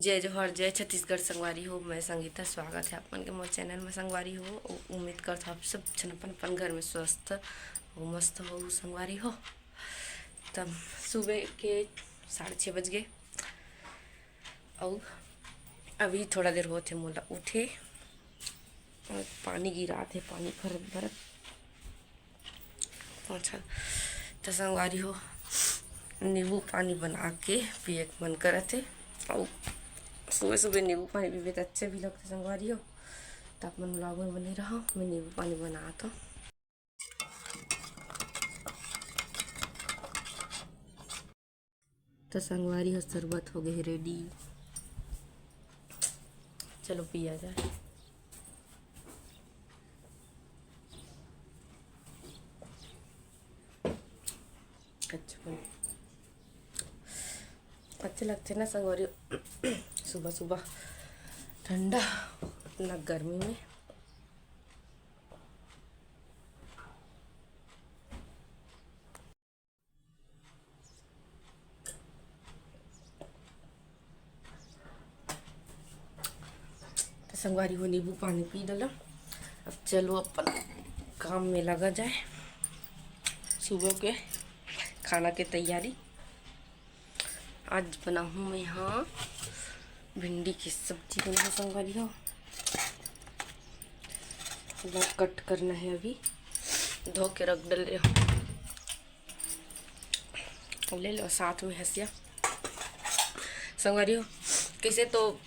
जय जोहर जय छत्तीसगढ़ संगवारी हो। मैं संगीता, स्वागत है अपन के मोर चैनल में संगवारी हो। उम्मीद करता आप सब जन अपन घर में स्वस्थ हो, मस्त हो संगवारी हो। तब सुबह के 6:30 बज गए और अभी थोड़ा देर होते मोला उठे और पानी गिरा थे, पानी भरत भरत पहुँचा तो संगवारी हो नींबू पानी बना के पिए के मन करे थे। और सुबह सुबह नींबू पानी पीबे तो अच्छे भी लगते संगवारी हो। तो आप मन ब्लॉग में बने रहो, मैं नींबू पानी बना तो संगवारी हो शरबत हो गए रेडी, चलो पिया जाए। अच्छे लगते ना संगवारी सुबह सुबह ठंडा ना गर्मी में। तो संगवारी हो नींबू पानी पी डाला। अब चलो अपन काम में लगा जाए। सुबह के खाना के तैयारी आज बना हूँ मैं यहाँ भिंडी की सब्जी बना संगवारी हो। कट करना है, अभी धो के रख डाल रहे हो। ले लो साथ में हंसिया संगवारी हो। कैसे तो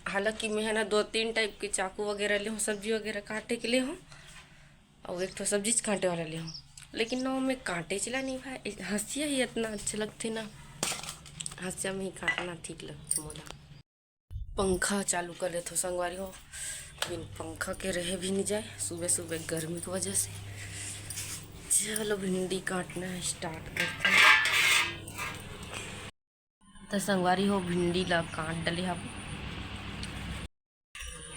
हालांकि मैं है ना 2-3 टाइप के चाकू वगैरह ले हूँ, सब्जी वगैरह काटे के लिए हूँ और एक तो सब्जी कांटे वाला ले हूँ, लेकिन ना में कांटे चला नहीं भाई। हंसिया ही इतना अच्छे लगते ना, हंसिया में ही काटना ठीक लगते मोला। पंखा चालू कर रहे थे संगवारी हो, बिन पंखा के रहे भी नहीं जाए सुबह सुबह गर्मी की वजह से। चलो भिंडी काटना स्टार्ट करते हैं। तो संगवारी हो भिंडी ला काट डले हम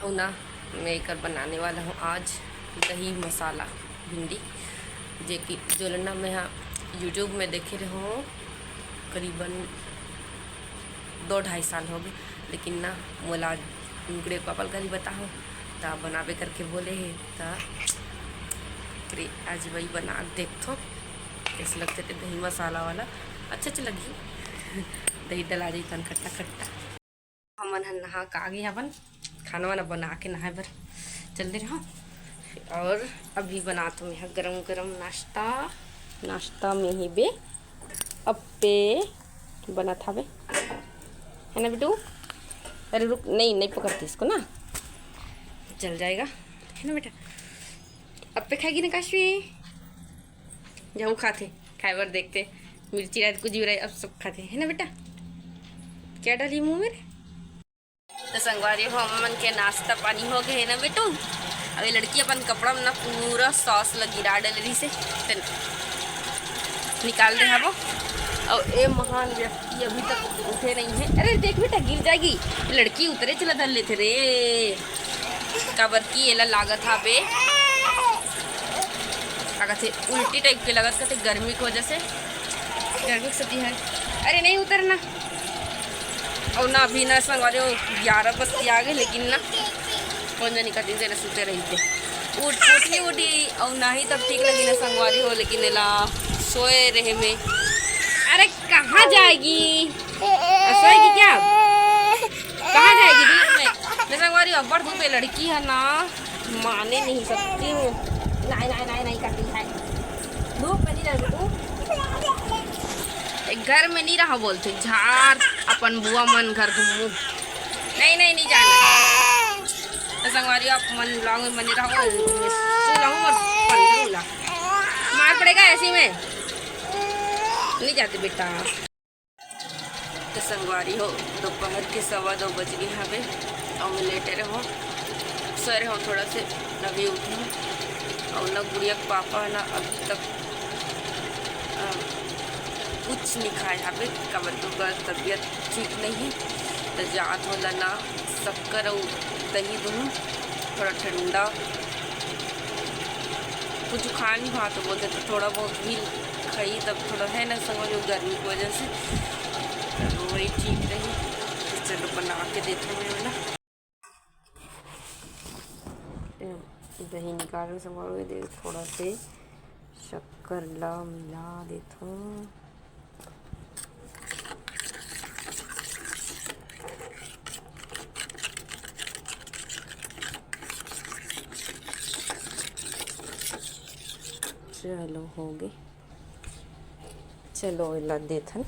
और ना मैं एक बनाने वाला हूँ आज दही मसाला भिंडी, जो ना मैं यहाँ यूट्यूब में देखे रहे हूँ करीबन 2-2.5 साल हो गए, लेकिन ना मोला उनके पापा करी बताओ तो बनावे करके बोले है तो आज वही बना देखो कैसे लगते थे। दही मसाला वाला अच्छे लगी, दही डला दी तन खट्टा खट्टा। हमन नहा का आगे अपन खाना वाना बना के नहाए भर चल दे रहा। और अभी बनाता हूँ यहाँ गरम गरम नाश्ता में ही बे अप्पे बना था बे, है ना बेटू। अरे रुक, नहीं पकड़ती इसको ना, चल जाएगा है ना बेटा। अप्पे खाएगी ना काशवी, जाऊँ खाते खाए बार देखते मिर्ची रात को जीव रहे अब सब खाते है ना बेटा। क्या डाली मुँह मेरे। तो संगवारी हो मन के नाश्ता पानी हो गए है ना बेटू। अब ये लड़की अपन कपड़ा में ना पूरा सॉस लगी डाल रही से निकाल दे वो। और ये महान व्यक्ति अभी तक उठे नहीं है। अरे देख बेटा गिर जाएगी, लड़की उतरे चला धर लेते रे काबर की एला लागत हा बे थे उल्टी टाइप के लागत कहते गर्मी की वजह से, गर्मी की सती है। अरे नहीं उतरना। और ना अभी ना संगवारी हो 11 बजे आ गए, लेकिन ना कौन जानी का दिन सुते रही थे उठी और ना ही तब ठीक लगी ना संगवारी हो, लेकिन ला सोए रहे में। अरे कहाँ जाएगी, सोएगी क्या, कहाँ जाएगी धूप में। संगवारी अब्बड़ धूप है, लड़की है ना माने नहीं सकती हूँ। नहीं करती है धूप में नहीं रहती तू, घर में नहीं रहा बोलते झाड़ अपन बुआ मन घर घूमू। नहीं जाना। तो संगवारी आप मन ब्लॉग में बने रहो, मार पड़ेगा ऐसी में नहीं जाते बेटा। तो संगवारी हो दोपहर के 2:15 बज गए हमें और मैं लेटे रहो सो रहे हो थोड़ा से अभी उठी हूँ। और ना गुड़िया के पापा ना अभी तक कुछ नहीं खाया यहाँ पे, कमर का तबीयत ठीक नहीं है तो जात होला ना शक्कर और दही दूँ थोड़ा ठंडा कुछ खा नहीं भात तो बोलते तो थोड़ा बहुत भी खाई तब थोड़ा है ना समझ गर्मी की वजह से तो वही ठीक रही। चलो बना बना के देते हैं वाला दही निकालने से मारो दे थोड़ा से शक्कर ला मिला देता हूँ। चलो हो गए। चलो इला देथन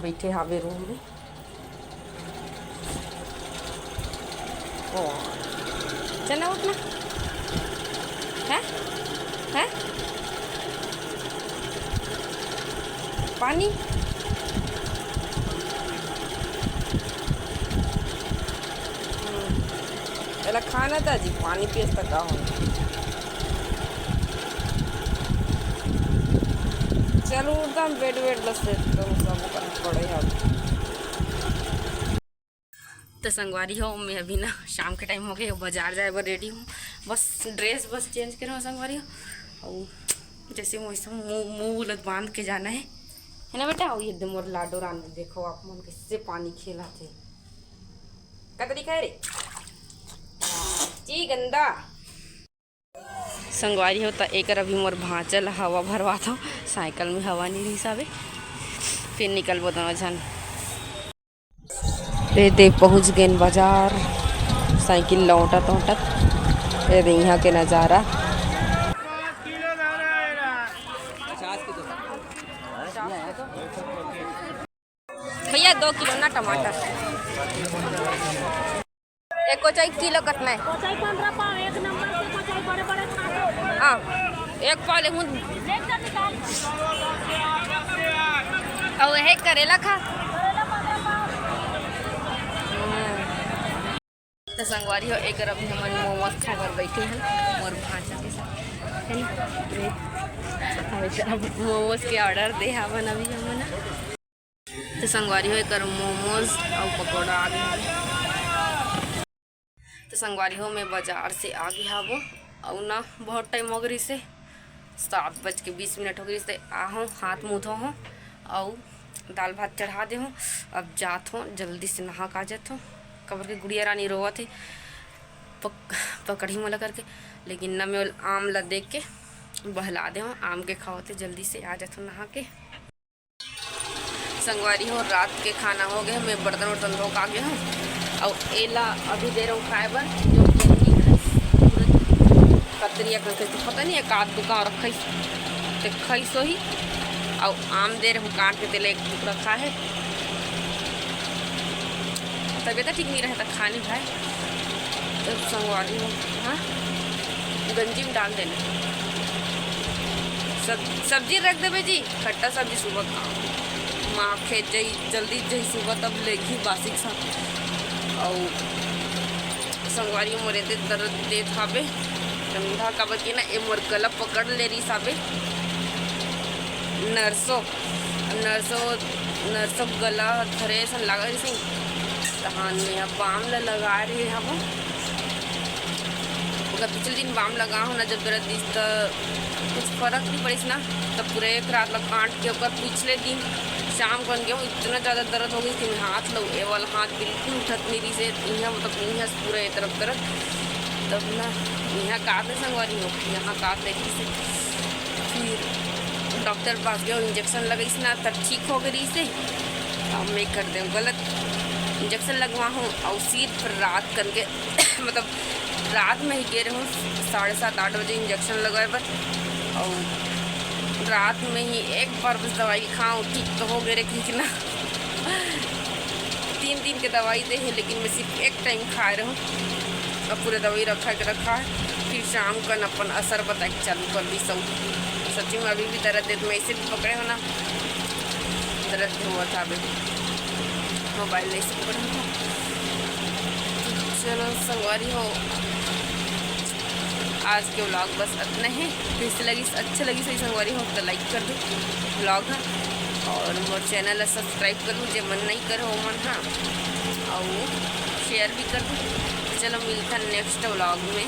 बैठे हावे रूम में। ओ चलो उठना है पानी पहला खाना था जी पानी पियस तक हो। चलो उठता बेड बस तो सब करना पड़े। तो संगवारी हो मैं अभी ना शाम के टाइम हो गए बाजार जाए बर रेडी हूँ। बस ड्रेस बस चेंज कर संगवारी हो और जैसे मौसम मुँह उलट बांध के जाना है ना बेटा। और एकदम और लाडो रान देखो आप मन किससे पानी खेला थे क्या तरीका है रे जी गंदा संगवारी हो। तो एक अभी मोर भाँचल हवा भरवा था साइकिल में हवा नहीं रही साबे फिर निकल बो दोनों जन दे पहुँच गए बाजार। साइकिल लौटत ये यहाँ के नज़ारा भैया 2 किलो ना टमाटर एक कोचाई किलो कितना है? हाँ एक पाव ले और है करेला खा तो संगवारी हो। एक अभी हम मोमोज खा कर बैठे हैं और भाषा के साथ है ना मोमोज के ऑर्डर दे हवन अभी हम तो संगवारी हो एक मोमोज और पकौड़ा आ गया। तो संगवारी हो मैं बाजार से आ गया वो और ना बहुत टाइम हो गई से 7:20 हो गई से आहूँ हाथ मुँह धो हूँ और दाल भात चढ़ा दे हूँ। अब जात हूँ जल्दी से नहा का जात हूँ। कबर के गुड़िया रानी रोवा थे पकड़ी मोला करके लेकिन न मैं आम ला देख के बहला दे हूँ आम के खाओ थे जल्दी से आ जाता हूँ नहा के। संगवारी हो रात के खाना हो गया मैं बर्तन वर्तन धो आ गया हूँ और एला अभी दे रहा हूँ खाए बर जो कतरिया करके पता नहीं एक आध दुकान रखी सो ही और आम दे रहा हूँ काट के तेल एक टुकड़ा खा है। तबीयत ठीक नहीं रहता खाने भाई तो संगवारी हो। हाँ गंजी में डाल देना सब्जी रख देवे जी खट्टा सब्जी सुबह खाओ माँ खेत जाई जल्दी जाई सुबह तब लेगी बासी साथ और संगवारी मोरे दे दर्द दे थाबे ठंडा का बची ना ए मोर गला पकड़ ले रही साबे नरसों गला धरे सन लगा रही सी तहान में अब बाम लगा रही है हम पिछले दिन बाम लगा हूँ ना जब दर्द दिस तो कुछ फर्क नहीं पड़ी ना तब पूरे एक रात लग काट के ऊपर पिछले दिन शाम को गया हूँ इतना ज़्यादा दर्द हो गई कि मैं हाथ लो ये वाला हाथ बिल्कुल उठत मेरी से यहाँ मतलब यहाँ पूरे तरफ दर्द तब ना यहाँ काटने संगवारी हो यहाँ काट देखी से फिर डॉक्टर पास गया इंजेक्शन लगी ना तब ठीक हो गई से अब मैं कर दूँ गलत इंजेक्शन लगवा हूँ और सिर्फ रात करके मतलब रात में ही गिरे हूँ 7:30-8 बजे इंजेक्शन लगाए पर और रात में ही एक बार बस दवाई खाऊँ ठीक तो हो गए लेकिन ना 3 दिन की दवाई दे है लेकिन मैं सिर्फ एक टाइम खा रहा हूँ अब पूरे दवाई रखा है फिर शाम का अपन असर बता के चालू कर दी सब सच्ची में अभी भी दर्द है तो मैं इसे भी पकड़े हो ना दर्द हुआ था अभी मोबाइल नहीं से पकड़े हो। चलो संगवारी हो आज के व्लॉग बस इतना है कैसे लगी अच्छी लगी सही संगवारी हो तो लाइक कर दो व्लॉग है और मोर चैनल सब्सक्राइब कर दो जो मन नहीं करे हो मन हाँ और शेयर भी कर दो। चलो मिलता नेक्स्ट व्लॉग में।